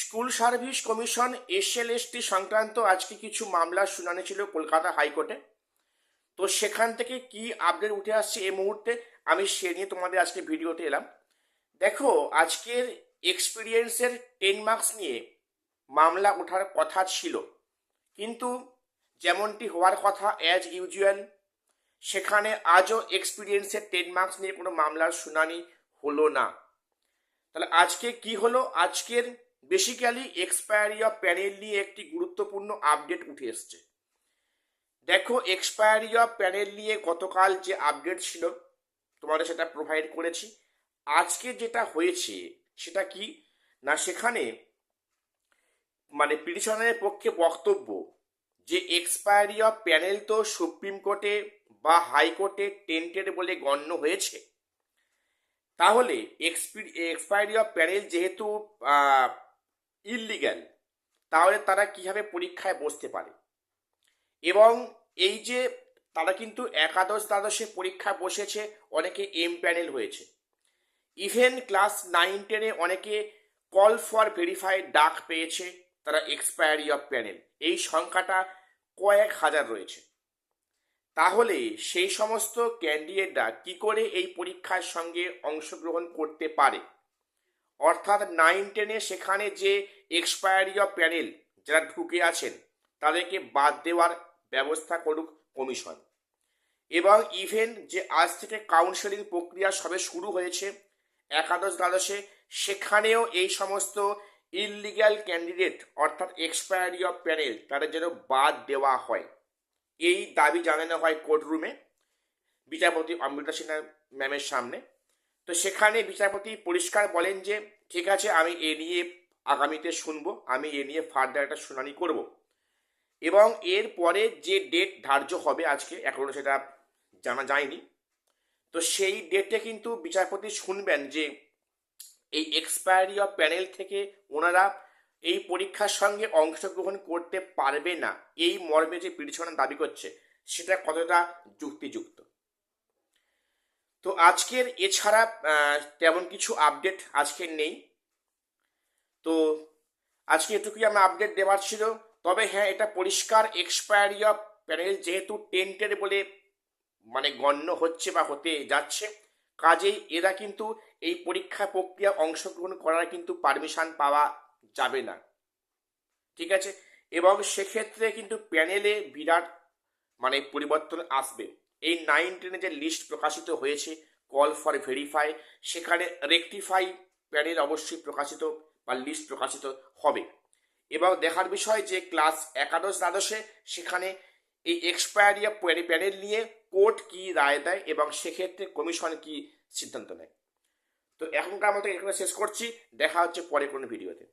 School service commission SLST সংক্রান্ত আজকে কিছু মামলার শুনানি ছিল কলকাতা হাইকোর্টে। তো সেখান থেকে কি আপডেট উঠে আসছে এই মুহূর্তে আমি সে নিয়ে তোমাদের আজকে ভিডিওতে এলাম। দেখো, আজকের এক্সপিরিয়েন্সের 10 মার্কস নিয়ে মামলা ওঠার কথা ছিল, কিন্তু যেমনটি হওয়ার কথা অ্যাজ ইউজুয়াল সেখানে আজও এক্সপিরিয়েন্সের 10 মার্কস নিয়ে কোনো মামলার শুনানি হলো না। তাহলে আজকে কি হলো? আজকের বেসিক্যালি এক্সপায়ারি অফ প্যানেল নিয়ে একটি গুরুত্বপূর্ণ আপডেট উঠে এসছে। দেখো, এক্সপায়ারি অফ প্যানেল নিয়ে গতকাল যে আপডেট ছিল তোমাদের সেটা প্রোভাইড করেছি। আজকে যেটা হয়েছে সেটা কি না, সেখানে পিটিশনারের পক্ষে বক্তব্য যে এক্সপায়ারি অফ প্যানেল তো সুপ্রিম কোর্টে বা হাইকোর্টে টেন্টেড বলে গণ্য হয়েছে, তাহলে এক্সপায়ারি অফ প্যানেল যেহেতু ইললিগ্যাল, তাহলে তারা কিভাবে পরীক্ষায় বসতে পারে? এবং এই যে তারা কিন্তু একাদশ দ্বাদশে পরীক্ষা বসেছে, অনেকে এম প্যানেল হয়েছে, ইভেন ক্লাস 9-10-এ অনেকে কল ফর ভেরিফাইড ডাক পেয়েছে, তারা এক্সপায়ারি অফ প্যানেল, এই সংখ্যাটা কয়েক হাজার রয়েছে। তাহলে সেই সমস্ত ক্যান্ডিডেটরা কি করে এই পরীক্ষার সঙ্গে অংশগ্রহণ করতে পারে? অর্থাৎ 9-10-এ সেখানে যে এক্সপায়ারি অফ প্যানেল যারা ঢুকে আছেন তাদেরকে বাদ দেওয়ার ব্যবস্থা করুক কমিশন। এবং ইভেন যে আজ থেকে কাউন্সেলিং প্রক্রিয়া সবে শুরু হয়েছে একাদশ দ্বাদশে, সেখানেও এই সমস্ত ইললিগ্যাল ক্যান্ডিডেট অর্থাৎ এক্সপায়ারি অফ প্যানেল তাদের যেন বাদ দেওয়া হয়, এই দাবি জানানো হয় কোর্টরুমে বিচারপতি অমৃতা সিনহা ম্যামের সামনে। তো সেখানে বিচারপতি পরিষ্কার বলেন যে ঠিক আছে, আমি এ নিয়ে আগামীতে শুনবো, আমি এ নিয়ে ফার্দার একটা শুনানি করব। এবং এর পরে যে ডেট ধার্য হবে আজকে, এখনো সেটা জানা যায়নি, তো সেই ডেটে কিন্তু বিচারপতি শুনবেন যে এই এক্সপায়ারি অফ প্যানেল থেকে ওনারা এই পরীক্ষার সঙ্গে অংশগ্রহণ করতে পারবে না, এই মর্মে যে পিটিশনার দাবি করছে সেটা কতটা যুক্তিযুক্ত। তো আজকের এছাড়া তেমন কিছু আপডেট আজকের নেই। তো আজকে এটুকুই আমার আপডেট দেওয়ার ছিল। তবে হ্যাঁ, এটা পরিষ্কার এক্সপায়ারি অফ প্যানেল যেহেতু টেন্টেড বলে গণ্য হচ্ছে বা হতে যাচ্ছে, কাজেই এরা কিন্তু এই পরীক্ষা প্রক্রিয়া অংশগ্রহণ করার কিন্তু পারমিশন পাওয়া যাবে না, ঠিক আছে? এবং সেক্ষেত্রে কিন্তু প্যানেলে বিরাট পরিবর্তন আসবে। এই 9-10-এ যে লিস্ট প্রকাশিত হয়েছে কল ফর ভেরিফাই, সেখানে রেকটিফাই প্যানেল অবশ্যই প্রকাশিত বা লিস্ট প্রকাশিত হবে। এবং দেখার বিষয় যে ক্লাস একাদশ দ্বাদশে সেখানে এই এক্সপায়ারি অফ প্যানেল নিয়ে কোর্ট কি রায় দেয় এবং সেক্ষেত্রে কমিশন কি সিদ্ধান্ত নেয়। তো এখনকার মতো এখানে শেষ করছি, দেখা হচ্ছে পরে কোনো ভিডিওতে।